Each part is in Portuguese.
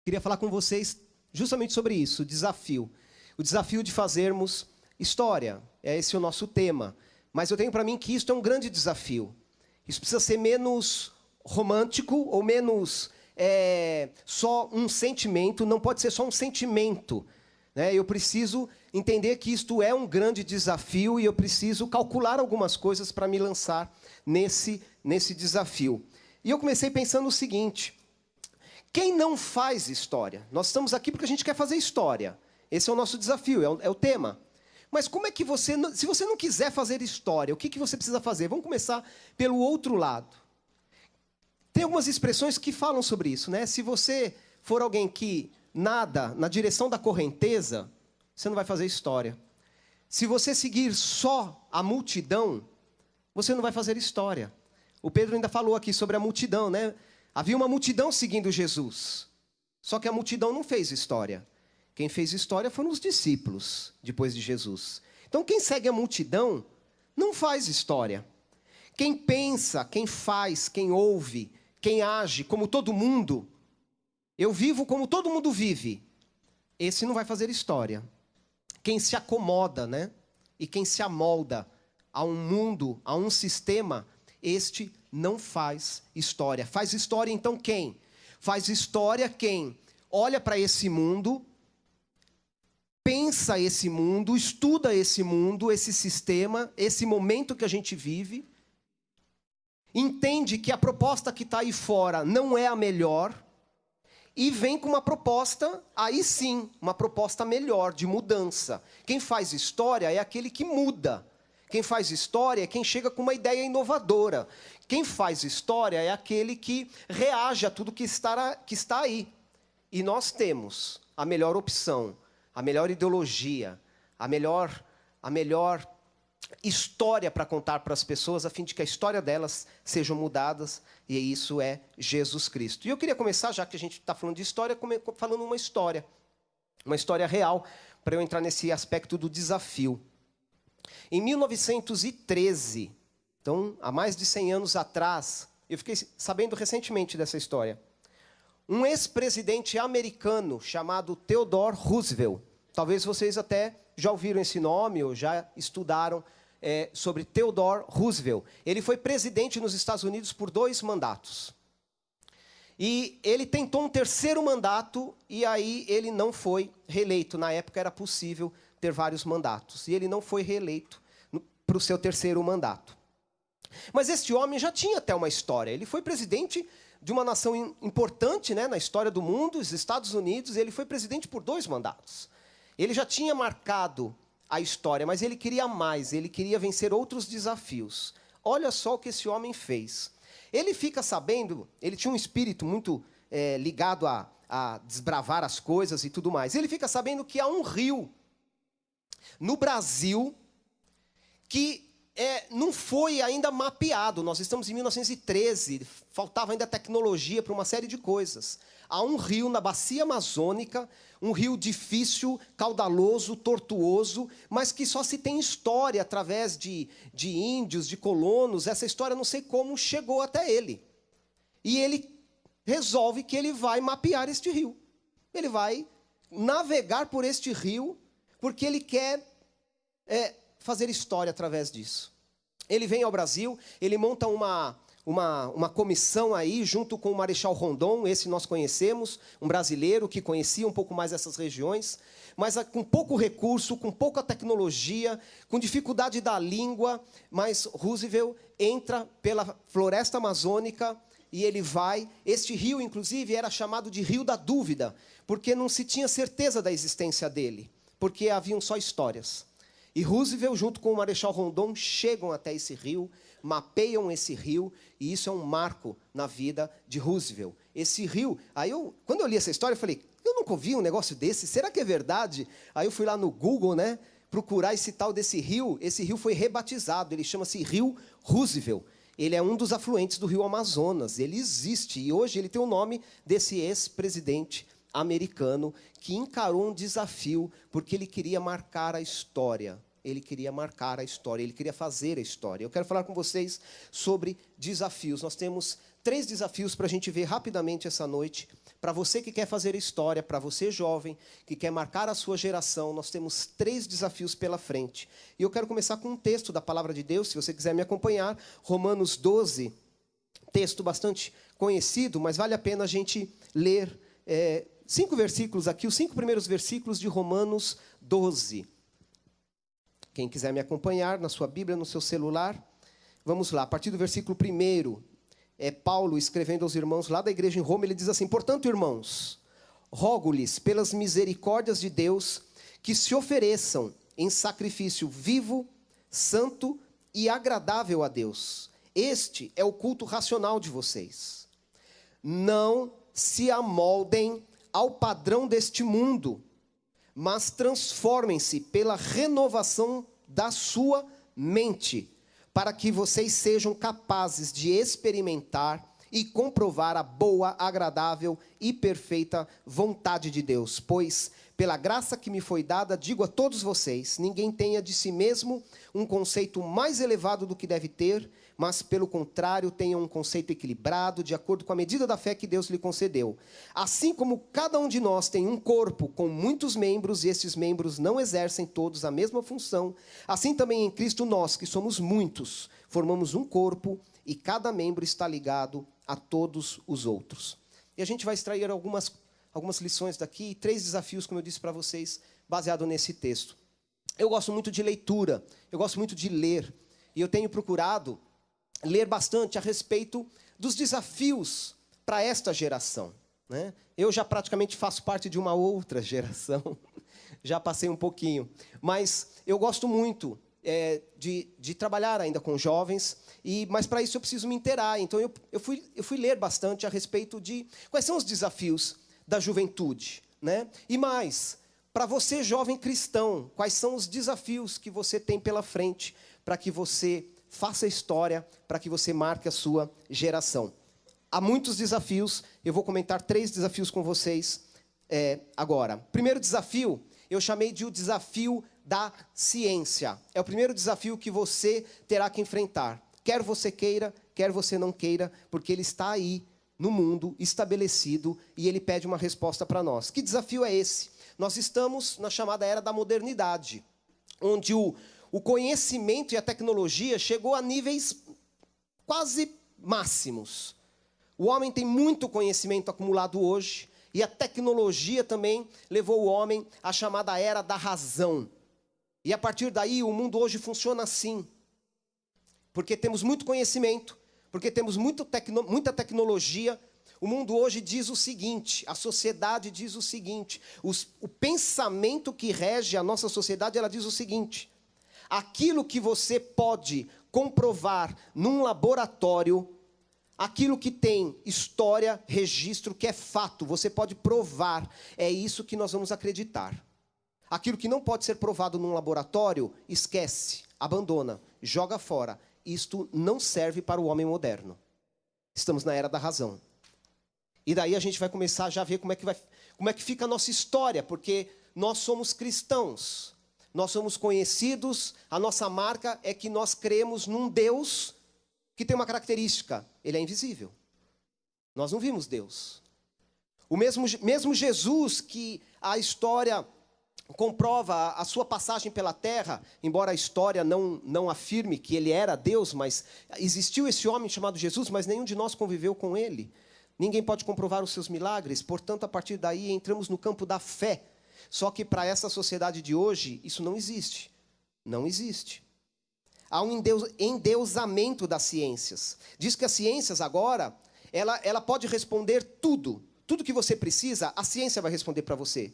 Queria falar com vocês justamente sobre isso, o desafio. O desafio de fazermos história. Esse é o nosso tema. Mas eu tenho para mim que isso é um grande desafio. Isso precisa ser menos romântico ou menos só um sentimento. Não pode ser só um sentimento, né? Eu preciso entender que isto é um grande desafio e eu preciso calcular algumas coisas para me lançar nesse desafio. E eu comecei pensando o seguinte: quem não faz história? Nós estamos aqui porque a gente quer fazer história. Esse é o nosso desafio, é o tema. Mas como é que você, se você não quiser fazer história, o que você precisa fazer? Vamos começar pelo outro lado. Tem algumas expressões que falam sobre isso, né? Se você for alguém que nada na direção da correnteza, você não vai fazer história. Se você seguir só a multidão, você não vai fazer história. O Pedro ainda falou aqui sobre a multidão, né? Havia uma multidão seguindo Jesus. Só que a multidão não fez história. Quem fez história foram os discípulos, depois de Jesus. Então, quem segue a multidão, não faz história. Quem pensa, quem faz, quem ouve, quem age como todo mundo, eu vivo como todo mundo vive, esse não vai fazer história. Quem se acomoda, né? E quem se amolda a um mundo, a um sistema, este não faz história. Faz história, então, quem? Faz história quem olha para esse mundo, pensa esse mundo, estuda esse mundo, esse sistema, esse momento que a gente vive, entende que a proposta que está aí fora não é a melhor, e vem com uma proposta, aí sim, uma proposta melhor, de mudança. Quem faz história é aquele que muda. Quem faz história é quem chega com uma ideia inovadora. Quem faz história é aquele que reage a tudo que está aí. E nós temos a melhor opção, a melhor ideologia, a melhor história para contar para as pessoas, a fim de que a história delas sejam mudadas, e isso é Jesus Cristo. E eu queria começar, já que a gente está falando de história, falando uma história real, para eu entrar nesse aspecto do desafio. Em 1913, então, há mais de 100 anos atrás, eu fiquei sabendo recentemente dessa história, um ex-presidente americano chamado Theodore Roosevelt, talvez vocês até já ouviram esse nome ou já estudaram sobre Theodore Roosevelt. Ele foi presidente nos Estados Unidos por 2 mandatos. E ele tentou um 3º mandato e aí ele não foi reeleito. Na época era possível ter vários mandatos. E ele não foi reeleito para o seu 3º mandato. Mas este homem já tinha até uma história. Ele foi presidente de uma nação importante, né, na história do mundo, os Estados Unidos, e ele foi presidente por 2 mandatos. Ele já tinha marcado a história, mas ele queria mais, ele queria vencer outros desafios. Olha só o que esse homem fez. Ele fica sabendo, ele tinha um espírito muito ligado a desbravar as coisas e tudo mais. Ele fica sabendo que há um rio no Brasil que não foi ainda mapeado. Nós estamos em 1913, faltava ainda tecnologia para uma série de coisas. Há um rio na bacia amazônica, um rio difícil, caudaloso, tortuoso, mas que só se tem história através de índios, de colonos. Essa história, não sei como, chegou até ele. E ele resolve que ele vai mapear este rio. Ele vai navegar por este rio, porque ele quer fazer história através disso. Ele vem ao Brasil, ele monta uma comissão aí, junto com o Marechal Rondon, esse nós conhecemos, um brasileiro que conhecia um pouco mais essas regiões, mas com pouco recurso, com pouca tecnologia, com dificuldade da língua, mas Roosevelt entra pela floresta amazônica e ele vai. Este rio, inclusive, era chamado de Rio da Dúvida, porque não se tinha certeza da existência dele, porque haviam só histórias. E Roosevelt, junto com o Marechal Rondon, chegam até esse rio, mapeiam esse rio, e isso é um marco na vida de Roosevelt. Esse rio, quando eu li essa história, eu falei, eu nunca ouvi um negócio desse, será que é verdade? Aí eu fui lá no Google, né, procurar esse tal desse rio foi rebatizado, ele chama-se Rio Roosevelt. Ele é um dos afluentes do rio Amazonas, ele existe, e hoje ele tem o nome desse ex-presidente americano que encarou um desafio porque ele queria marcar a história. Ele queria marcar a história, ele queria fazer a história. Eu quero falar com vocês sobre desafios. Nós temos 3 desafios para a gente ver rapidamente essa noite. Para você que quer fazer história, para você jovem, que quer marcar a sua geração, nós temos 3 desafios pela frente. E eu quero começar com um texto da Palavra de Deus, se você quiser me acompanhar, Romanos 12, texto bastante conhecido, mas vale a pena a gente ler 5 versículos aqui, os 5 primeiros versículos de Romanos 12. Quem quiser me acompanhar na sua Bíblia, no seu celular, vamos lá, a partir do versículo 1, Paulo escrevendo aos irmãos lá da igreja em Roma, ele diz assim: portanto, irmãos, rogo-lhes pelas misericórdias de Deus que se ofereçam em sacrifício vivo, santo e agradável a Deus. Este é o culto racional de vocês. Não se amoldem ao padrão deste mundo, mas transformem-se pela renovação da sua mente, para que vocês sejam capazes de experimentar e comprovar a boa, agradável e perfeita vontade de Deus. Pois, pela graça que me foi dada, digo a todos vocês, ninguém tenha de si mesmo um conceito mais elevado do que deve ter, mas, pelo contrário, tenha um conceito equilibrado, de acordo com a medida da fé que Deus lhe concedeu. Assim como cada um de nós tem um corpo com muitos membros, e esses membros não exercem todos a mesma função, assim também em Cristo nós, que somos muitos, formamos um corpo, e cada membro está ligado a todos os outros. E a gente vai extrair algumas lições daqui, 3 desafios, como eu disse para vocês, baseado nesse texto. Eu gosto muito de leitura, eu gosto muito de ler, e eu tenho procurado ler bastante a respeito dos desafios para esta geração, né? Eu já praticamente faço parte de uma outra geração, já passei um pouquinho, mas eu gosto muito de trabalhar ainda com jovens, mas para isso eu preciso me inteirar. Então eu fui ler bastante a respeito de quais são os desafios da juventude, né? E mais, para você jovem cristão, quais são os desafios que você tem pela frente para que você faça história, para que você marque a sua geração. Há muitos desafios, eu vou comentar 3 desafios com vocês agora. Primeiro desafio, eu chamei de o desafio da ciência. É o primeiro desafio que você terá que enfrentar. Quer você queira, quer você não queira, porque ele está aí no mundo, estabelecido, e ele pede uma resposta para nós. Que desafio é esse? Nós estamos na chamada era da modernidade, onde o conhecimento e a tecnologia chegou a níveis quase máximos. O homem tem muito conhecimento acumulado hoje, e a tecnologia também levou o homem à chamada era da razão. E a partir daí o mundo hoje funciona assim. Porque temos muito conhecimento, porque temos muita tecnologia. O mundo hoje diz o seguinte, a sociedade diz o seguinte, o pensamento que rege a nossa sociedade, ela diz o seguinte: aquilo que você pode comprovar num laboratório, aquilo que tem história, registro, que é fato, você pode provar, é isso que nós vamos acreditar. Aquilo que não pode ser provado num laboratório, esquece, abandona, joga fora. Isto não serve para o homem moderno. Estamos na era da razão. E daí a gente vai começar já a ver como é que fica a nossa história, porque nós somos cristãos. Nós somos conhecidos, a nossa marca é que nós cremos num Deus que tem uma característica: ele é invisível. Nós não vimos Deus. O mesmo Jesus que a história comprova a sua passagem pela terra, embora a história não afirme que ele era Deus, mas existiu esse homem chamado Jesus, mas nenhum de nós conviveu com ele. Ninguém pode comprovar os seus milagres, portanto, a partir daí entramos no campo da fé. Só que para essa sociedade de hoje, isso não existe. Não existe. Há um endeusamento das ciências. Diz que as ciências agora, ela pode responder tudo. Tudo que você precisa, a ciência vai responder para você.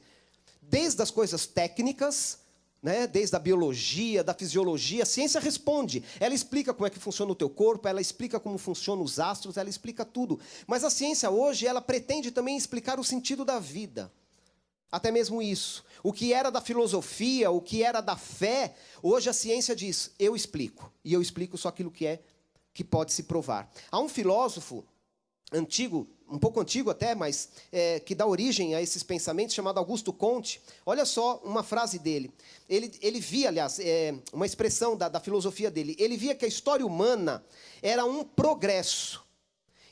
Desde as coisas técnicas, né, desde a biologia, da fisiologia, a ciência responde. Ela explica como é que funciona o teu corpo, ela explica como funcionam os astros, ela explica tudo. Mas a ciência hoje, ela pretende também explicar o sentido da vida. Até mesmo isso. O que era da filosofia, o que era da fé, hoje a ciência diz, eu explico. E eu explico só aquilo que pode se provar. Há um filósofo antigo, um pouco antigo até, mas que dá origem a esses pensamentos, chamado Augusto Comte. Olha só uma frase dele. Ele via, aliás, uma expressão da filosofia dele. Ele via que a história humana era um progresso.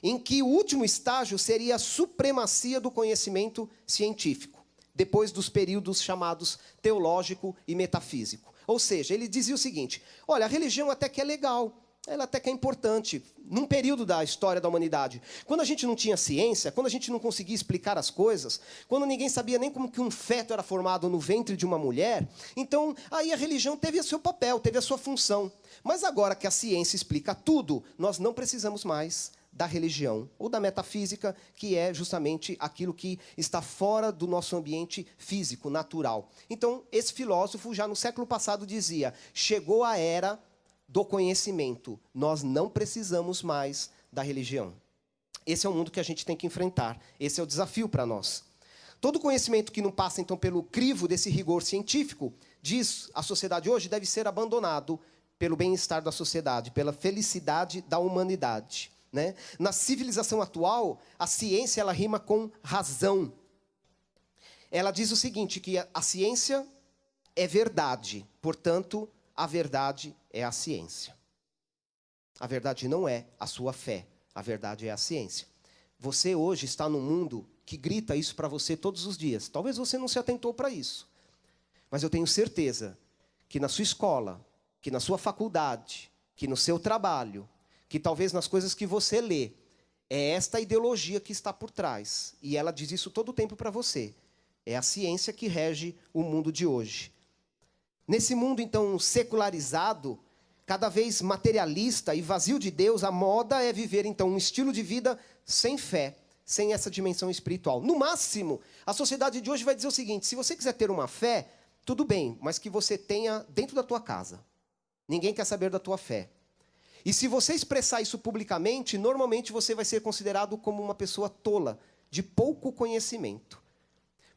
em que o último estágio seria a supremacia do conhecimento científico, depois dos períodos chamados teológico e metafísico. Ou seja, ele dizia o seguinte: olha, a religião até que é legal, ela até que é importante, num período da história da humanidade. Quando a gente não tinha ciência, quando a gente não conseguia explicar as coisas, quando ninguém sabia nem como que um feto era formado no ventre de uma mulher, então aí a religião teve o seu papel, teve a sua função. Mas agora que a ciência explica tudo, nós não precisamos mais da religião ou da metafísica, que é justamente aquilo que está fora do nosso ambiente físico, natural. Então, esse filósofo, já no século passado, dizia: chegou a era do conhecimento, nós não precisamos mais da religião. Esse é o mundo que a gente tem que enfrentar, esse é o desafio para nós. Todo conhecimento que não passa, então, pelo crivo desse rigor científico, diz a sociedade hoje, deve ser abandonado pelo bem-estar da sociedade, pela felicidade da humanidade. Né? Na civilização atual, a ciência ela rima com razão. Ela diz o seguinte, que a ciência é verdade, portanto, a verdade é a ciência. A verdade não é a sua fé, a verdade é a ciência. Você hoje está num mundo que grita isso para você todos os dias. Talvez você não se atentou para isso, mas eu tenho certeza que na sua escola, que na sua faculdade, que no seu trabalho, que talvez nas coisas que você lê, é esta ideologia que está por trás. E ela diz isso todo o tempo para você. É a ciência que rege o mundo de hoje. Nesse mundo, então, secularizado, cada vez materialista e vazio de Deus, a moda é viver, então, um estilo de vida sem fé, sem essa dimensão espiritual. No máximo, a sociedade de hoje vai dizer o seguinte: se você quiser ter uma fé, tudo bem, mas que você tenha dentro da tua casa. Ninguém quer saber da tua fé. E se você expressar isso publicamente, normalmente você vai ser considerado como uma pessoa tola, de pouco conhecimento.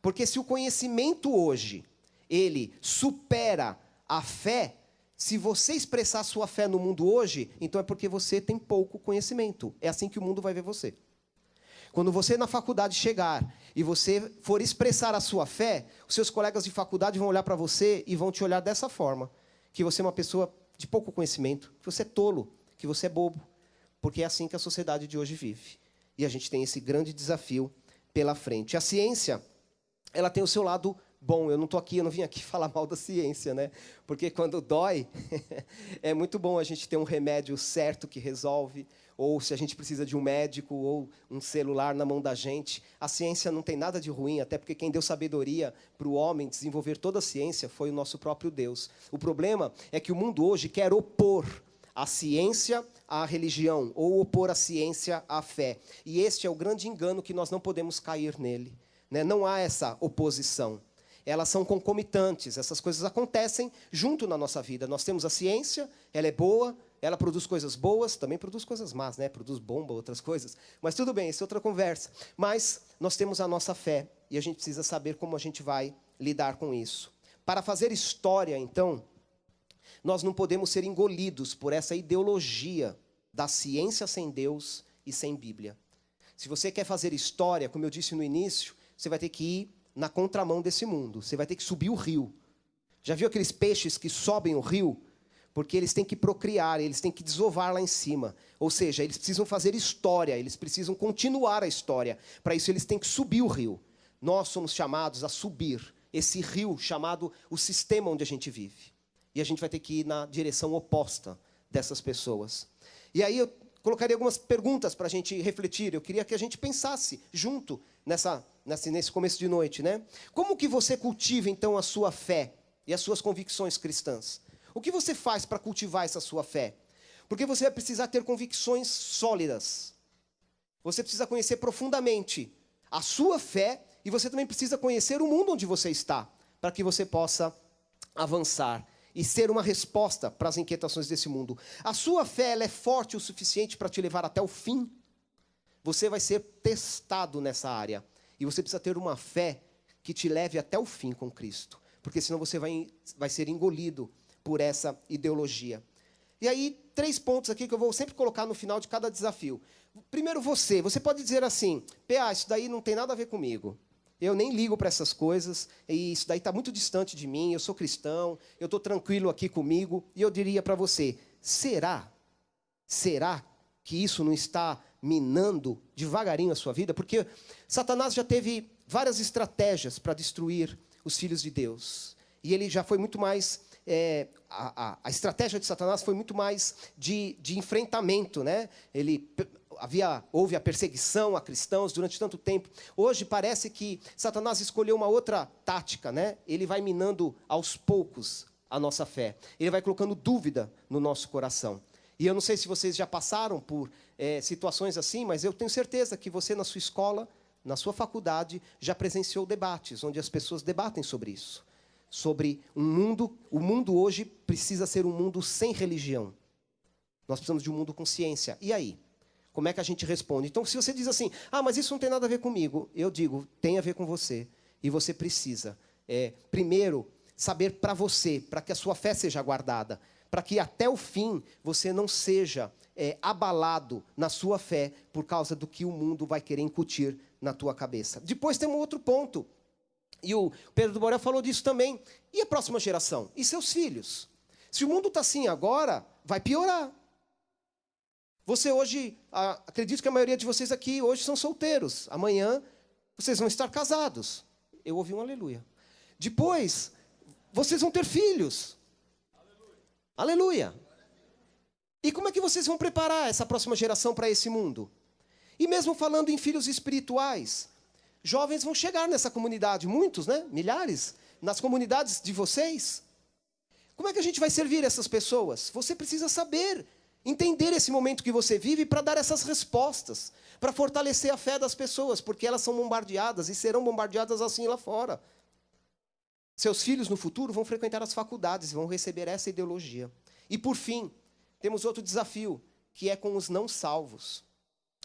Porque se o conhecimento hoje, ele supera a fé, se você expressar sua fé no mundo hoje, então é porque você tem pouco conhecimento. É assim que o mundo vai ver você. Quando você na faculdade chegar e você for expressar a sua fé, os seus colegas de faculdade vão olhar para você e vão te olhar dessa forma: que você é uma pessoa de pouco conhecimento, que você é tolo, que você é bobo. Porque é assim que a sociedade de hoje vive. E a gente tem esse grande desafio pela frente. A ciência, ela tem o seu lado bom. Eu não vim aqui falar mal da ciência, né? Porque quando dói, é muito bom a gente ter um remédio certo que resolve, ou se a gente precisa de um médico, ou um celular na mão da gente. A ciência não tem nada de ruim, até porque quem deu sabedoria para o homem desenvolver toda a ciência foi o nosso próprio Deus. O problema é que o mundo hoje quer opor a ciência à religião, ou opor a ciência à fé. E este é o grande engano que nós não podemos cair nele. Né? Não há essa oposição. Elas são concomitantes, essas coisas acontecem junto na nossa vida. Nós temos a ciência, ela é boa, ela produz coisas boas, também produz coisas más, né? Produz bomba, outras coisas. Mas tudo bem, isso é outra conversa. Mas nós temos a nossa fé, e a gente precisa saber como a gente vai lidar com isso. Para fazer história, então, nós não podemos ser engolidos por essa ideologia da ciência sem Deus e sem Bíblia. Se você quer fazer história, como eu disse no início, você vai ter que ir na contramão desse mundo. Você vai ter que subir o rio. Já viu aqueles peixes que sobem o rio? Porque eles têm que procriar, eles têm que desovar lá em cima. Ou seja, eles precisam fazer história, eles precisam continuar a história. Para isso, eles têm que subir o rio. Nós somos chamados a subir esse rio chamado o sistema onde a gente vive. E a gente vai ter que ir na direção oposta dessas pessoas. E aí eu colocaria algumas perguntas para a gente refletir. Eu queria que a gente pensasse junto nesse começo de noite, né? Como que você cultiva, então, a sua fé e as suas convicções cristãs? O que você faz para cultivar essa sua fé? Porque você vai precisar ter convicções sólidas. Você precisa conhecer profundamente a sua fé e você também precisa conhecer o mundo onde você está, para que você possa avançar e ser uma resposta para as inquietações desse mundo. A sua fé, ela é forte o suficiente para te levar até o fim? Você vai ser testado nessa área. E você precisa ter uma fé que te leve até o fim com Cristo. Porque senão você vai ser engolido por essa ideologia. E aí, 3 pontos aqui que eu vou sempre colocar no final de cada desafio. Primeiro, você pode dizer assim: PA, isso daí não tem nada a ver comigo. Eu nem ligo para essas coisas, e isso daí está muito distante de mim, eu sou cristão, eu estou tranquilo aqui comigo. E eu diria para você: será que isso não está minando devagarinho a sua vida, porque Satanás já teve várias estratégias para destruir os filhos de Deus. E ele já foi muito mais... a estratégia de Satanás foi muito mais de enfrentamento, né? Houve a perseguição a cristãos durante tanto tempo. Hoje parece que Satanás escolheu uma outra tática, né? Ele vai minando aos poucos a nossa fé. Ele vai colocando dúvida no nosso coração. E eu não sei se vocês já passaram por situações assim, mas eu tenho certeza que você, na sua escola, na sua faculdade, já presenciou debates, onde as pessoas debatem sobre isso. Sobre o mundo hoje precisa ser um mundo sem religião. Nós precisamos de um mundo com ciência. E aí? Como é que a gente responde? Então, se você diz assim, mas isso não tem nada a ver comigo, eu digo, tem a ver com você. E você precisa, primeiro, saber para você, para que a sua fé seja guardada, para que até o fim você não seja abalado na sua fé por causa do que o mundo vai querer incutir na tua cabeça. Depois tem um outro ponto, e o Pedro do Borel falou disso também. E a próxima geração? E seus filhos? Se o mundo está assim agora, vai piorar. Você hoje, acredito que a maioria de vocês aqui hoje são solteiros. Amanhã vocês vão estar casados. Eu ouvi um aleluia. Depois, vocês vão ter filhos. Aleluia. E como é que vocês vão preparar essa próxima geração para esse mundo? E mesmo falando em filhos espirituais, jovens vão chegar nessa comunidade, muitos, né? Milhares, nas comunidades de vocês. Como é que a gente vai servir essas pessoas? Você precisa saber, entender esse momento que você vive para dar essas respostas, para fortalecer a fé das pessoas, porque elas são bombardeadas e serão bombardeadas assim lá fora. Seus filhos no futuro vão frequentar as faculdades e vão receber essa ideologia. E por fim, temos outro desafio, que é com os não salvos.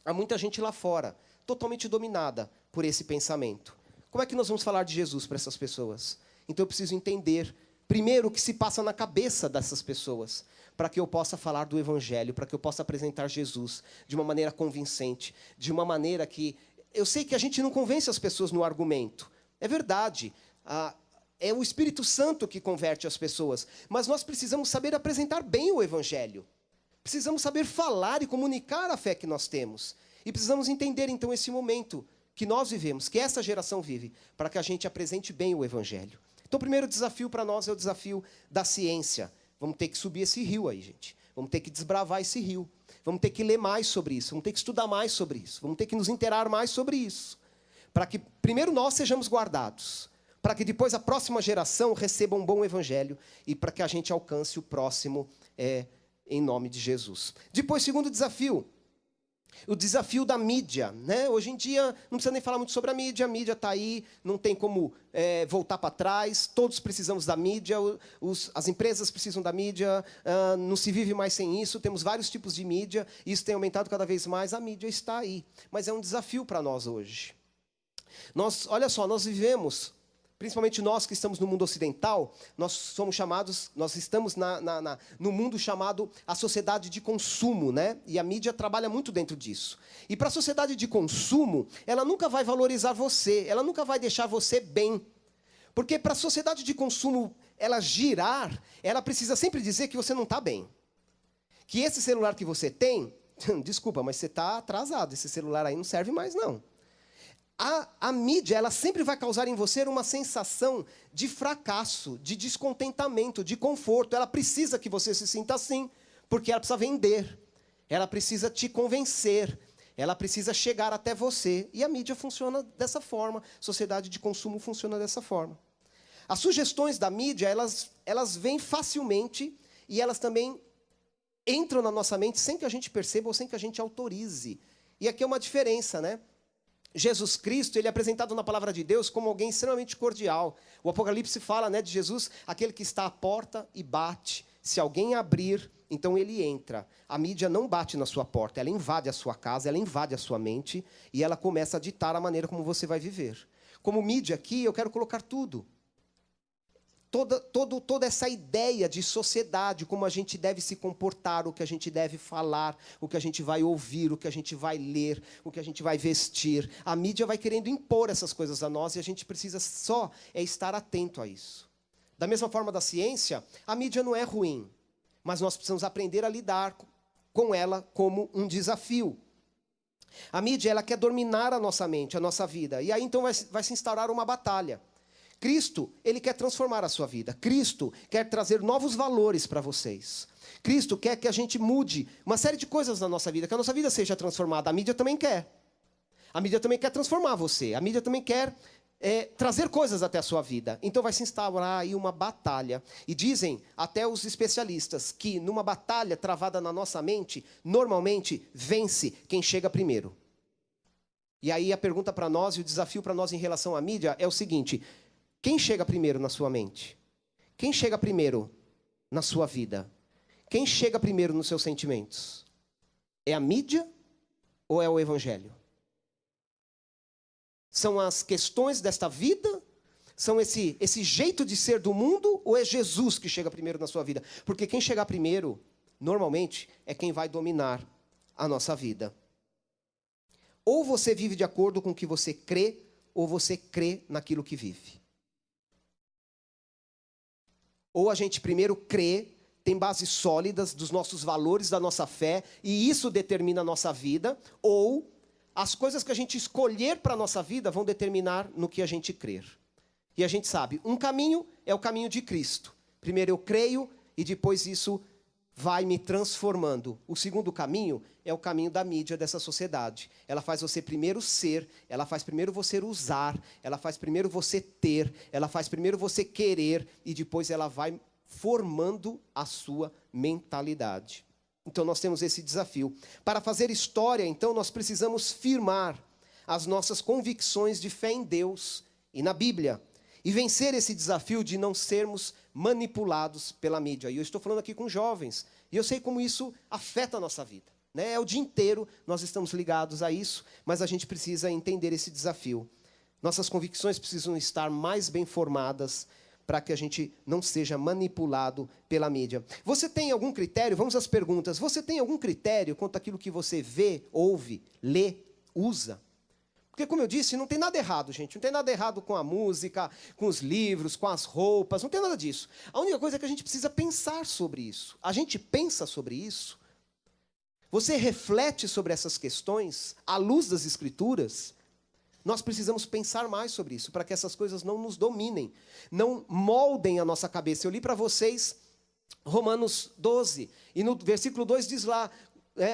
Há muita gente lá fora, totalmente dominada por esse pensamento. Como é que nós vamos falar de Jesus para essas pessoas? Então eu preciso entender, primeiro, o que se passa na cabeça dessas pessoas, para que eu possa falar do Evangelho, para que eu possa apresentar Jesus de uma maneira convincente, de uma maneira que... Eu sei que a gente não convence as pessoas no argumento. É verdade. É o Espírito Santo que converte as pessoas. Mas nós precisamos saber apresentar bem o Evangelho. Precisamos saber falar e comunicar a fé que nós temos. E precisamos entender, então, esse momento que nós vivemos, que essa geração vive, para que a gente apresente bem o Evangelho. Então, o primeiro desafio para nós é o desafio da ciência. Vamos ter que subir esse rio aí, gente. Vamos ter que desbravar esse rio. Vamos ter que ler mais sobre isso. Vamos ter que estudar mais sobre isso. Vamos ter que nos inteirar mais sobre isso. Para que, primeiro, nós sejamos guardados. Para que depois a próxima geração receba um bom Evangelho. E para que a gente alcance o próximo em nome de Jesus. Depois, segundo desafio. O desafio da mídia, né? Hoje em dia, não precisa nem falar muito sobre a mídia está aí, não tem como voltar para trás, todos precisamos da mídia, as empresas precisam da mídia, não se vive mais sem isso, temos vários tipos de mídia, isso tem aumentado cada vez mais, a mídia está aí. Mas é um desafio para nós hoje. Olha só, nós vivemos... Principalmente nós que estamos no mundo ocidental, nós estamos no mundo chamado a sociedade de consumo, né? E a mídia trabalha muito dentro disso. E para a sociedade de consumo, ela nunca vai valorizar você, ela nunca vai deixar você bem. Porque para a sociedade de consumo ela girar, ela precisa sempre dizer que você não está bem. Que esse celular que você tem, desculpa, mas você está atrasado, esse celular aí não serve mais não. A mídia, ela sempre vai causar em você uma sensação de fracasso, de descontentamento, de conforto. Ela precisa que você se sinta assim, porque ela precisa vender. Ela precisa te convencer. Ela precisa chegar até você. E a mídia funciona dessa forma. A sociedade de consumo funciona dessa forma. As sugestões da mídia, elas vêm facilmente e elas também entram na nossa mente sem que a gente perceba ou sem que a gente autorize. E aqui é uma diferença, né? Jesus Cristo, ele é apresentado na palavra de Deus como alguém extremamente cordial. O Apocalipse fala, né, de Jesus, aquele que está à porta e bate. Se alguém abrir, então ele entra. A mídia não bate na sua porta, ela invade a sua casa, ela invade a sua mente e ela começa a ditar a maneira como você vai viver. Como mídia aqui, eu quero colocar tudo. Toda essa ideia de sociedade, como a gente deve se comportar, o que a gente deve falar, o que a gente vai ouvir, o que a gente vai ler, o que a gente vai vestir. A mídia vai querendo impor essas coisas a nós e a gente precisa só estar atento a isso. Da mesma forma da ciência, a mídia não é ruim, mas nós precisamos aprender a lidar com ela como um desafio. A mídia, ela quer dominar a nossa mente, a nossa vida. E aí, então, vai se instaurar uma batalha. Cristo, ele quer transformar a sua vida. Cristo quer trazer novos valores para vocês. Cristo quer que a gente mude uma série de coisas na nossa vida, que a nossa vida seja transformada. A mídia também quer. A mídia também quer transformar você. A mídia também quer trazer coisas até a sua vida. Então vai se instaurar aí uma batalha. E dizem até os especialistas que numa batalha travada na nossa mente, normalmente vence quem chega primeiro. E aí a pergunta para nós e o desafio para nós em relação à mídia é o seguinte: quem chega primeiro na sua mente? Quem chega primeiro na sua vida? Quem chega primeiro nos seus sentimentos? É a mídia ou é o evangelho? São as questões desta vida? São esse jeito de ser do mundo? Ou é Jesus que chega primeiro na sua vida? Porque quem chegar primeiro, normalmente, é quem vai dominar a nossa vida. Ou você vive de acordo com o que você crê, ou você crê naquilo que vive. Ou a gente primeiro crê, tem bases sólidas dos nossos valores, da nossa fé, e isso determina a nossa vida, ou as coisas que a gente escolher para a nossa vida vão determinar no que a gente crer. E a gente sabe, um caminho é o caminho de Cristo. Primeiro eu creio e depois isso vai me transformando. O segundo caminho é o caminho da mídia dessa sociedade. Ela faz você primeiro ser, ela faz primeiro você usar, ela faz primeiro você ter, ela faz primeiro você querer e depois ela vai formando a sua mentalidade. Então nós temos esse desafio. Para fazer história, então, nós precisamos firmar as nossas convicções de fé em Deus e na Bíblia. E vencer esse desafio de não sermos manipulados pela mídia. E eu estou falando aqui com jovens. E eu sei como isso afeta a nossa vida. É o dia inteiro nós estamos ligados a isso, mas a gente precisa entender esse desafio. Nossas convicções precisam estar mais bem formadas para que a gente não seja manipulado pela mídia. Você tem algum critério? Vamos às perguntas. Você tem algum critério quanto àquilo que você vê, ouve, lê, usa? Porque, como eu disse, não tem nada errado, gente. Não tem nada errado com a música, com os livros, com as roupas. Não tem nada disso. A única coisa é que a gente precisa pensar sobre isso. A gente pensa sobre isso. Você reflete sobre essas questões à luz das Escrituras. Nós precisamos pensar mais sobre isso, para que essas coisas não nos dominem, não moldem a nossa cabeça. Eu li para vocês Romanos 12, e no versículo 2 diz lá,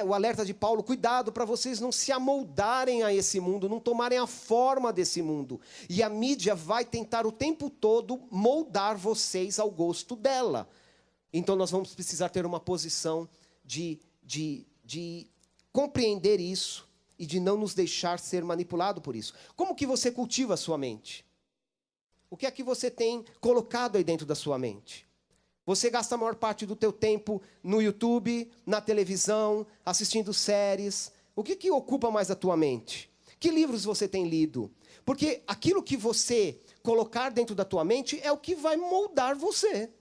o alerta de Paulo: cuidado para vocês não se amoldarem a esse mundo, não tomarem a forma desse mundo. E a mídia vai tentar o tempo todo moldar vocês ao gosto dela. Então nós vamos precisar ter uma posição de compreender isso, e de não nos deixar ser manipulado por isso. Como que você cultiva a sua mente? O que é que você tem colocado aí dentro da sua mente? Você gasta a maior parte do teu tempo no YouTube, na televisão, assistindo séries. O que ocupa mais a tua mente? Que livros você tem lido? Porque aquilo que você colocar dentro da tua mente é o que vai moldar você.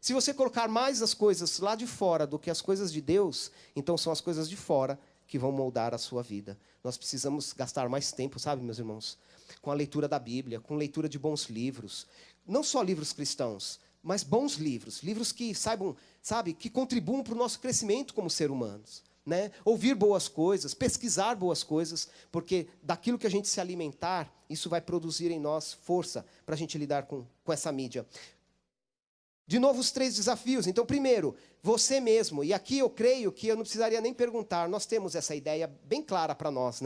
Se você colocar mais as coisas lá de fora do que as coisas de Deus, então são as coisas de fora que vão moldar a sua vida. Nós precisamos gastar mais tempo, sabe, meus irmãos, com a leitura da Bíblia, com leitura de bons livros. Não só livros cristãos, mas bons livros. Livros que saibam, sabe, que contribuam para o nosso crescimento como seres humanos. Ouvir boas coisas, pesquisar boas coisas, porque daquilo que a gente se alimentar, isso vai produzir em nós força para a gente lidar com essa mídia. De novo, os 3 desafios. Então, primeiro, você mesmo. E aqui eu creio que eu não precisaria nem perguntar. Nós temos essa ideia bem clara para nós,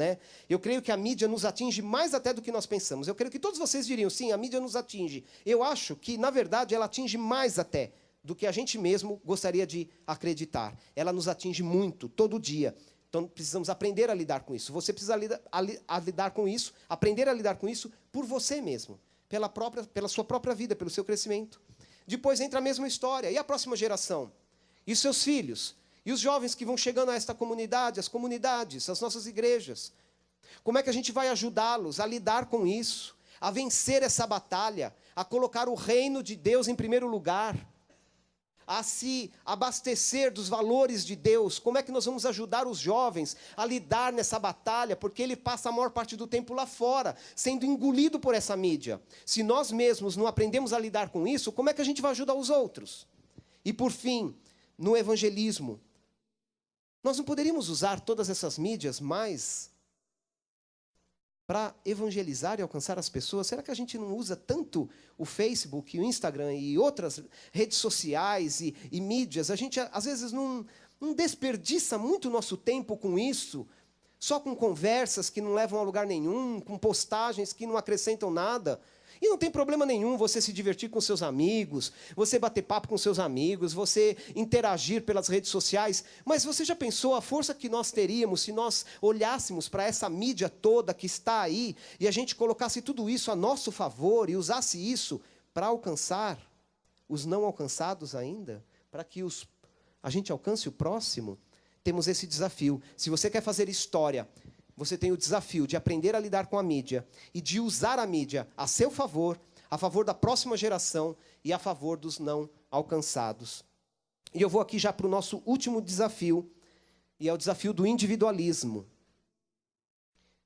Eu creio que a mídia nos atinge mais até do que nós pensamos. Eu creio que todos vocês diriam, sim, a mídia nos atinge. Eu acho que, na verdade, ela atinge mais até do que a gente mesmo gostaria de acreditar. Ela nos atinge muito, todo dia. Então, precisamos aprender a lidar com isso. Você precisa lidar com isso, aprender a lidar com isso por você mesmo. Pela sua própria vida, pelo seu crescimento. Depois entra a mesma história. E a próxima geração? E os seus filhos? E os jovens que vão chegando a esta comunidade, as comunidades, as nossas igrejas? Como é que a gente vai ajudá-los a lidar com isso? A vencer essa batalha? A colocar o reino de Deus em primeiro lugar? A se abastecer dos valores de Deus? Como é que nós vamos ajudar os jovens a lidar nessa batalha? Porque ele passa a maior parte do tempo lá fora, sendo engolido por essa mídia. Se nós mesmos não aprendemos a lidar com isso, como é que a gente vai ajudar os outros? E por fim, no evangelismo, nós não poderíamos usar todas essas mídias mais para evangelizar e alcançar as pessoas? Será que a gente não usa tanto o Facebook, o Instagram e outras redes sociais e mídias? A gente, às vezes, não desperdiça muito nosso tempo com isso, só com conversas que não levam a lugar nenhum, com postagens que não acrescentam nada. E não tem problema nenhum você se divertir com seus amigos, você bater papo com seus amigos, você interagir pelas redes sociais. Mas você já pensou a força que nós teríamos se nós olhássemos para essa mídia toda que está aí e a gente colocasse tudo isso a nosso favor e usasse isso para alcançar os não alcançados ainda? Para que a gente alcance o próximo? Temos esse desafio. Se você quer fazer história, você tem o desafio de aprender a lidar com a mídia e de usar a mídia a seu favor, a favor da próxima geração e a favor dos não alcançados. E eu vou aqui já para o nosso último desafio, e é o desafio do individualismo.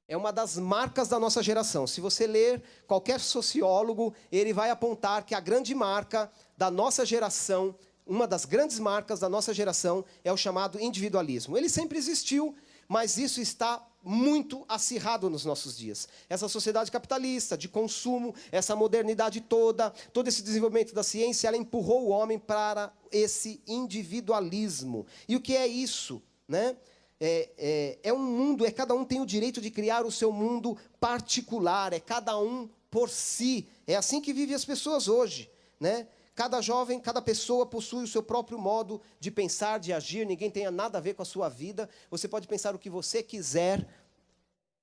É uma das marcas da nossa geração. Se você ler qualquer sociólogo, ele vai apontar que a grande marca da nossa geração, uma das grandes marcas da nossa geração, é o chamado individualismo. Ele sempre existiu, mas isso está muito acirrado nos nossos dias. Essa sociedade capitalista, de consumo, essa modernidade toda, todo esse desenvolvimento da ciência, ela empurrou o homem para esse individualismo. E o que é isso, né? É um mundo, cada um tem o direito de criar o seu mundo particular, é cada um por si. É assim que vivem as pessoas hoje, né? Cada jovem, cada pessoa possui o seu próprio modo de pensar, de agir, ninguém tem nada a ver com a sua vida. Você pode pensar o que você quiser.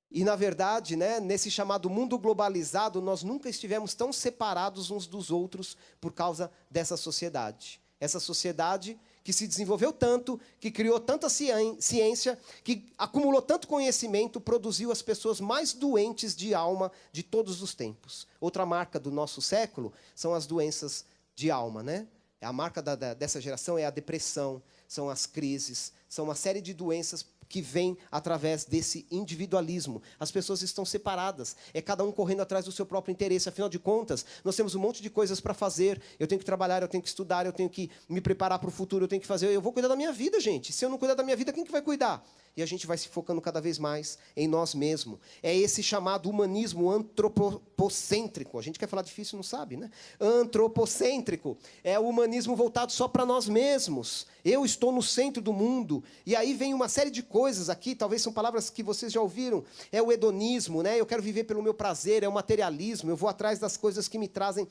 E, na verdade, né, nesse chamado mundo globalizado, nós nunca estivemos tão separados uns dos outros por causa dessa sociedade. Essa sociedade que se desenvolveu tanto, que criou tanta ciência, que acumulou tanto conhecimento, produziu as pessoas mais doentes de alma de todos os tempos. Outra marca do nosso século são as doenças de alma, né? A marca dessa geração é a depressão, são as crises, são uma série de doenças que vêm através desse individualismo. As pessoas estão separadas, é cada um correndo atrás do seu próprio interesse. Afinal de contas, nós temos um monte de coisas para fazer. Eu tenho que trabalhar, eu tenho que estudar, eu tenho que me preparar para o futuro, eu tenho que fazer... Eu vou cuidar da minha vida, gente. Se eu não cuidar da minha vida, quem que vai cuidar? E a gente vai se focando cada vez mais em nós mesmos. É esse chamado humanismo antropocêntrico. A gente quer falar difícil, não sabe, né? Antropocêntrico. É o humanismo voltado só para nós mesmos. Eu estou no centro do mundo. E aí vem uma série de coisas aqui, talvez são palavras que vocês já ouviram. É o hedonismo, né? Eu quero viver pelo meu prazer, é o materialismo. Eu vou atrás das coisas que me trazem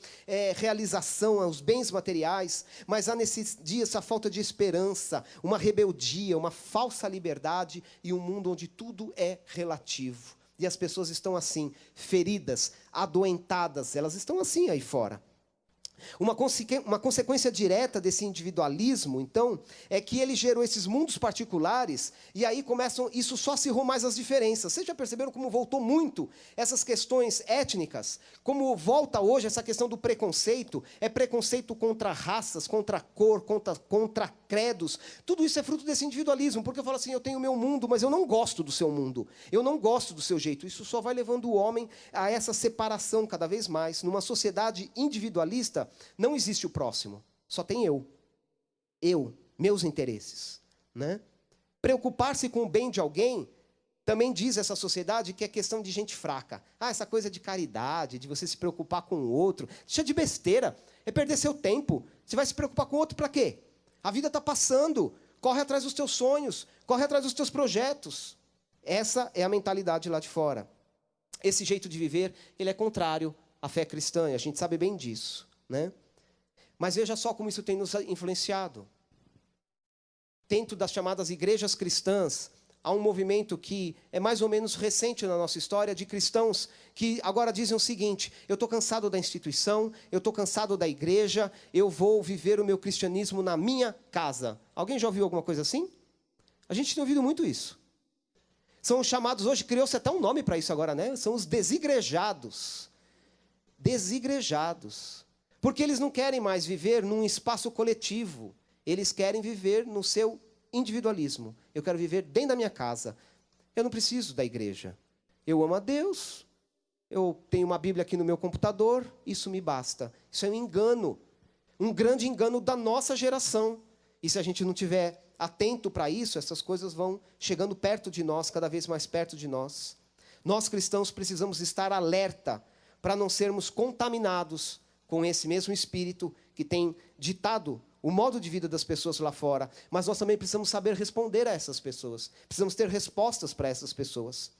realização, os bens materiais. Mas há nesses dias a falta de esperança, uma rebeldia, uma falsa liberdade, e um mundo onde tudo é relativo. E as pessoas estão assim, feridas, adoentadas, elas estão assim aí fora. Uma consequência direta desse individualismo, então, é que ele gerou esses mundos particulares, e aí começam, isso só acirrou mais as diferenças. Vocês já perceberam como voltou muito essas questões étnicas? Como volta hoje essa questão do preconceito? É preconceito contra raças, contra cor, contra credos. Tudo isso é fruto desse individualismo, porque eu falo assim, eu tenho o meu mundo, mas eu não gosto do seu mundo. Eu não gosto do seu jeito. Isso só vai levando o homem a essa separação cada vez mais. Numa sociedade individualista, não existe o próximo, só tem eu, meus interesses, né? Preocupar-se com o bem de alguém, também diz essa sociedade que é questão de gente fraca. Essa coisa de caridade, de você se preocupar com o outro, deixa de besteira, é perder seu tempo. Você vai se preocupar com o outro para quê? A vida está passando, corre atrás dos teus sonhos, corre atrás dos teus projetos. Essa é a mentalidade lá de fora. Esse jeito de viver, ele é contrário à fé cristã, e a gente sabe bem disso, né? Mas veja só como isso tem nos influenciado. Dentro das chamadas igrejas cristãs, há um movimento que é mais ou menos recente na nossa história, de cristãos que agora dizem o seguinte, eu estou cansado da instituição, eu estou cansado da igreja, eu vou viver o meu cristianismo na minha casa. Alguém já ouviu alguma coisa assim? A gente tem ouvido muito isso. São os chamados, hoje criou-se até um nome para isso agora, né? São os desigrejados. Desigrejados. Porque eles não querem mais viver num espaço coletivo. Eles querem viver no seu individualismo. Eu quero viver dentro da minha casa. Eu não preciso da igreja. Eu amo a Deus. Eu tenho uma Bíblia aqui no meu computador. Isso me basta. Isso é um engano. Um grande engano da nossa geração. E se a gente não tiver atento para isso, essas coisas vão chegando perto de nós, cada vez mais perto de nós. Nós cristãos precisamos estar alerta para não sermos contaminados com esse mesmo espírito que tem ditado o modo de vida das pessoas lá fora. Mas nós também precisamos saber responder a essas pessoas. Precisamos ter respostas para essas pessoas.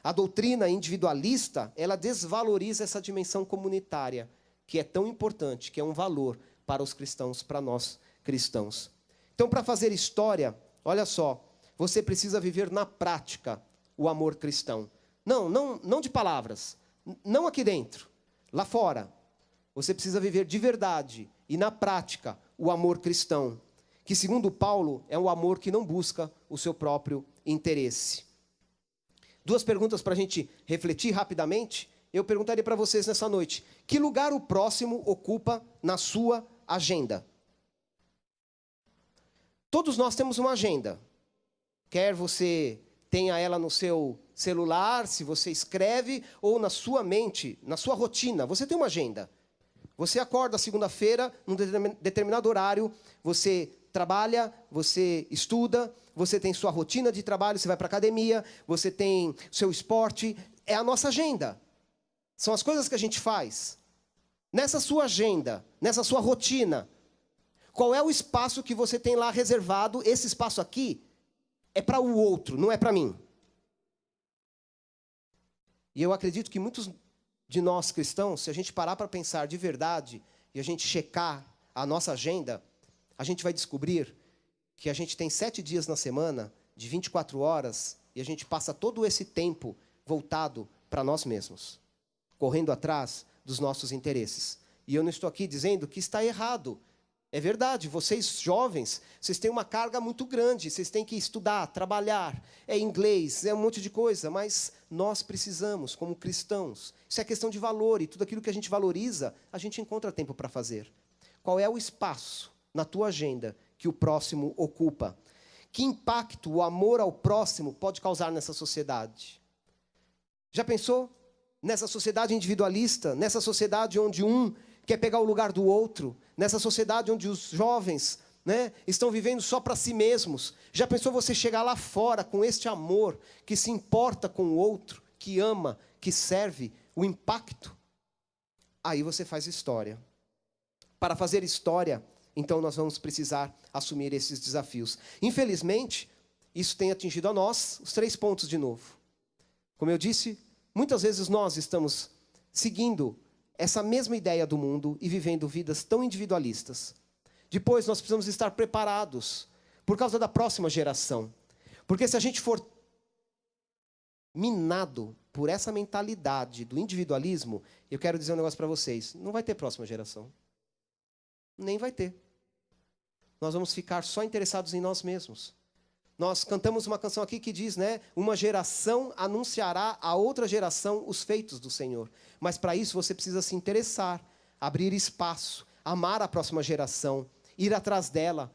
A doutrina individualista, ela desvaloriza essa dimensão comunitária, que é tão importante, que é um valor para os cristãos, para nós cristãos. Então, para fazer história, olha só, você precisa viver na prática o amor cristão. Não de palavras, não aqui dentro, lá fora. Você precisa viver de verdade e na prática o amor cristão, que segundo Paulo é um amor que não busca o seu próprio interesse. 2 perguntas para a gente refletir rapidamente. Eu perguntaria para vocês nessa noite: que lugar o próximo ocupa na sua agenda? Todos nós temos uma agenda. Quer você tenha ela no seu celular, se você escreve, ou na sua mente, na sua rotina, você tem uma agenda. Você acorda segunda-feira, num determinado horário, você trabalha, você estuda, você tem sua rotina de trabalho, você vai para a academia, você tem seu esporte. É a nossa agenda. São as coisas que a gente faz. Nessa sua agenda, nessa sua rotina, qual é o espaço que você tem lá reservado? Esse espaço aqui é para o outro, não é para mim. E eu acredito que muitos de nós cristãos, se a gente parar para pensar de verdade e a gente checar a nossa agenda, a gente vai descobrir que a gente tem 7 dias na semana, de 24 horas, e a gente passa todo esse tempo voltado para nós mesmos, correndo atrás dos nossos interesses. E eu não estou aqui dizendo que está errado. É verdade, vocês jovens, vocês têm uma carga muito grande, vocês têm que estudar, trabalhar, é inglês, é um monte de coisa, mas nós precisamos, como cristãos, isso é questão de valor, e tudo aquilo que a gente valoriza, a gente encontra tempo para fazer. Qual é o espaço na tua agenda que o próximo ocupa? Que impacto o amor ao próximo pode causar nessa sociedade? Já pensou? Nessa sociedade individualista, nessa sociedade onde um quer pegar o lugar do outro, nessa sociedade onde os jovens, estão vivendo só para si mesmos. Já pensou você chegar lá fora com este amor, que se importa com o outro, que ama, que serve, o impacto? Aí você faz história. Para fazer história, então nós vamos precisar assumir esses desafios. Infelizmente, isso tem atingido a nós os 3 pontos de novo. Como eu disse, muitas vezes nós estamos seguindo essa mesma ideia do mundo e vivendo vidas tão individualistas. Depois, nós precisamos estar preparados por causa da próxima geração. Porque se a gente for minado por essa mentalidade do individualismo, eu quero dizer um negócio para vocês: não vai ter próxima geração. Nem vai ter. Nós vamos ficar só interessados em nós mesmos. Nós cantamos uma canção aqui que diz, uma geração anunciará a outra geração os feitos do Senhor. Mas para isso você precisa se interessar, abrir espaço, amar a próxima geração, ir atrás dela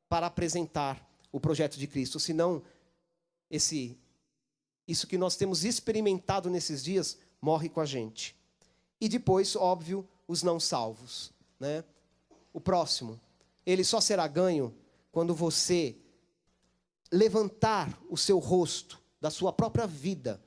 para apresentar o projeto de Cristo. Senão, isso que nós temos experimentado nesses dias morre com a gente. E depois, óbvio, os não salvos. O próximo, ele só será ganho quando você levantar o seu rosto da sua própria vida,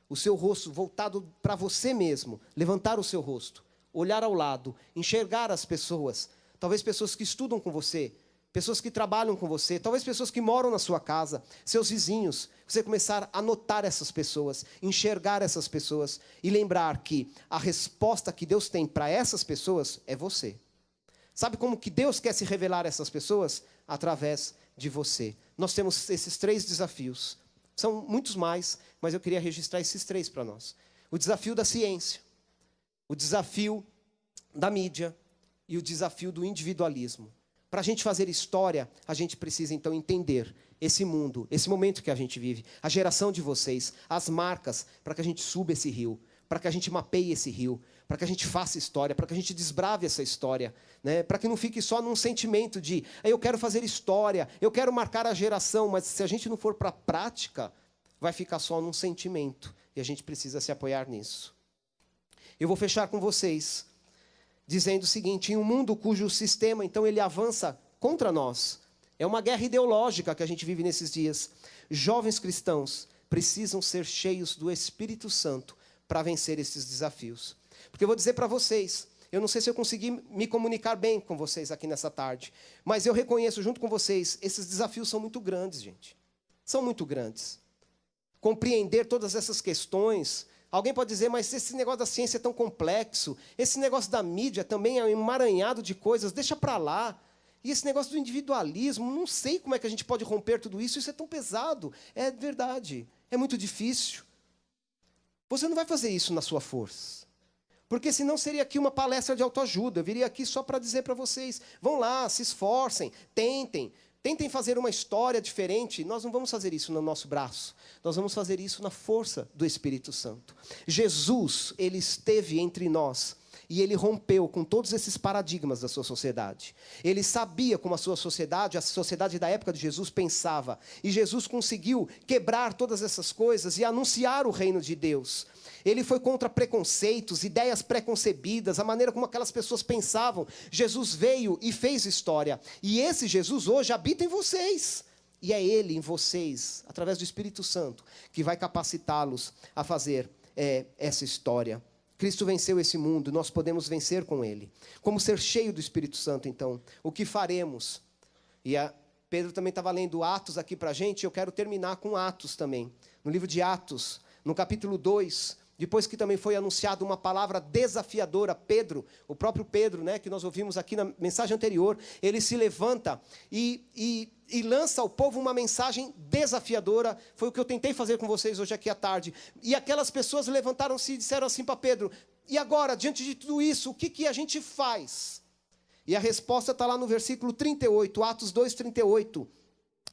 o seu rosto voltado para você mesmo, levantar o seu rosto, olhar ao lado, enxergar as pessoas, talvez pessoas que estudam com você, pessoas que trabalham com você, talvez pessoas que moram na sua casa, seus vizinhos, você começar a notar essas pessoas, enxergar essas pessoas e lembrar que a resposta que Deus tem para essas pessoas é você. Sabe como que Deus quer se revelar a essas pessoas? Através de você. Nós temos esses 3 desafios. São muitos mais, mas eu queria registrar esses 3 para nós. O desafio da ciência, o desafio da mídia e o desafio do individualismo. Para a gente fazer história, a gente precisa então entender esse mundo, esse momento que a gente vive, a geração de vocês, as marcas, para que a gente suba esse rio, para que a gente mapeie esse rio, para que a gente faça história, para que a gente desbrave essa história, para que não fique só num sentimento de eu quero fazer história, eu quero marcar a geração, mas se a gente não for para a prática, vai ficar só num sentimento, e a gente precisa se apoiar nisso. Eu vou fechar com vocês, dizendo o seguinte: em um mundo cujo sistema, então, ele avança contra nós, é uma guerra ideológica que a gente vive nesses dias, jovens cristãos precisam ser cheios do Espírito Santo para vencer esses desafios. Porque eu vou dizer para vocês, eu não sei se eu consegui me comunicar bem com vocês aqui nessa tarde, mas eu reconheço junto com vocês, esses desafios são muito grandes, gente. São muito grandes. Compreender todas essas questões. Alguém pode dizer, mas esse negócio da ciência é tão complexo, esse negócio da mídia também é um emaranhado de coisas, deixa para lá. E esse negócio do individualismo, não sei como é que a gente pode romper tudo isso, isso é tão pesado. É verdade, é muito difícil. Você não vai fazer isso na sua força. Porque senão seria aqui uma palestra de autoajuda. Eu viria aqui só para dizer para vocês, vão lá, se esforcem, tentem fazer uma história diferente. Nós não vamos fazer isso no nosso braço. Nós vamos fazer isso na força do Espírito Santo. Jesus, ele esteve entre nós. E ele rompeu com todos esses paradigmas da sua sociedade. Ele sabia como a sociedade da época de Jesus pensava. E Jesus conseguiu quebrar todas essas coisas e anunciar o reino de Deus. Ele foi contra preconceitos, ideias preconcebidas, a maneira como aquelas pessoas pensavam. Jesus veio e fez história. E esse Jesus hoje habita em vocês. E é Ele em vocês, através do Espírito Santo, que vai capacitá-los a fazer essa história. Cristo venceu esse mundo, nós podemos vencer com Ele. Como ser cheio do Espírito Santo, então? O que faremos? E Pedro também estava lendo Atos aqui para a gente, eu quero terminar com Atos também. No livro de Atos, no capítulo 2, depois que também foi anunciada uma palavra desafiadora, Pedro, o próprio Pedro, né, que nós ouvimos aqui na mensagem anterior, ele se levanta e lança ao povo uma mensagem desafiadora. Foi o que eu tentei fazer com vocês hoje aqui à tarde. E aquelas pessoas levantaram-se e disseram assim para Pedro, e agora, diante de tudo isso, o que a gente faz? E a resposta está lá no versículo 38, Atos 2, 38.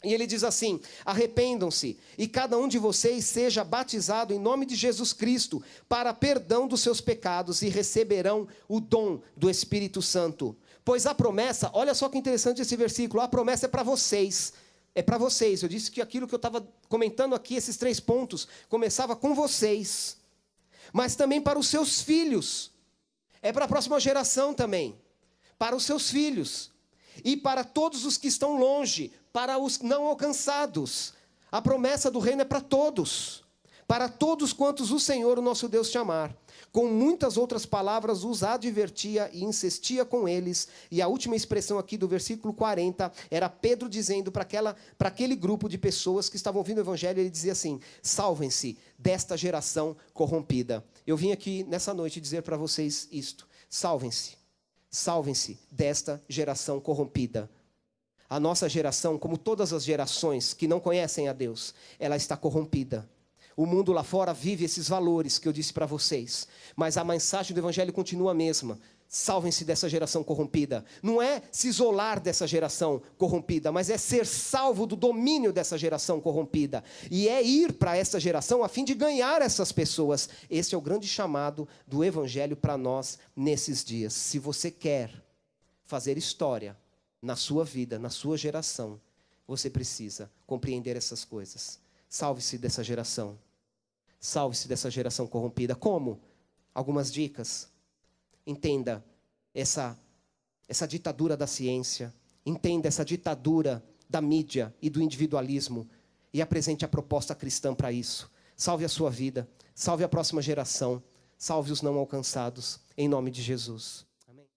E ele diz assim, arrependam-se e cada um de vocês seja batizado em nome de Jesus Cristo para perdão dos seus pecados e receberão o dom do Espírito Santo. Pois a promessa, olha só que interessante esse versículo, a promessa é para vocês. É para vocês. Eu disse que aquilo que eu estava comentando aqui, esses 3 pontos, começava com vocês. Mas também para os seus filhos. É para a próxima geração também. Para os seus filhos. E para todos os que estão longe, para os não alcançados. A promessa do reino é para todos. Para todos quantos o Senhor, o nosso Deus, chamar. Com muitas outras palavras os advertia e insistia com eles. E a última expressão aqui do versículo 40 era Pedro dizendo para aquele grupo de pessoas que estavam ouvindo o evangelho, ele dizia assim, salvem-se desta geração corrompida. Eu vim aqui nessa noite dizer para vocês isto, salvem-se desta geração corrompida. A nossa geração, como todas as gerações que não conhecem a Deus, ela está corrompida. O mundo lá fora vive esses valores que eu disse para vocês. Mas a mensagem do evangelho continua a mesma. Salvem-se dessa geração corrompida. Não é se isolar dessa geração corrompida, mas é ser salvo do domínio dessa geração corrompida. E é ir para essa geração a fim de ganhar essas pessoas. Esse é o grande chamado do evangelho para nós nesses dias. Se você quer fazer história na sua vida, na sua geração, você precisa compreender essas coisas. Salve-se dessa geração. Salve-se dessa geração corrompida. Como? Algumas dicas. Entenda essa ditadura da ciência. Entenda essa ditadura da mídia e do individualismo. E apresente a proposta cristã para isso. Salve a sua vida. Salve a próxima geração. Salve os não alcançados. Em nome de Jesus.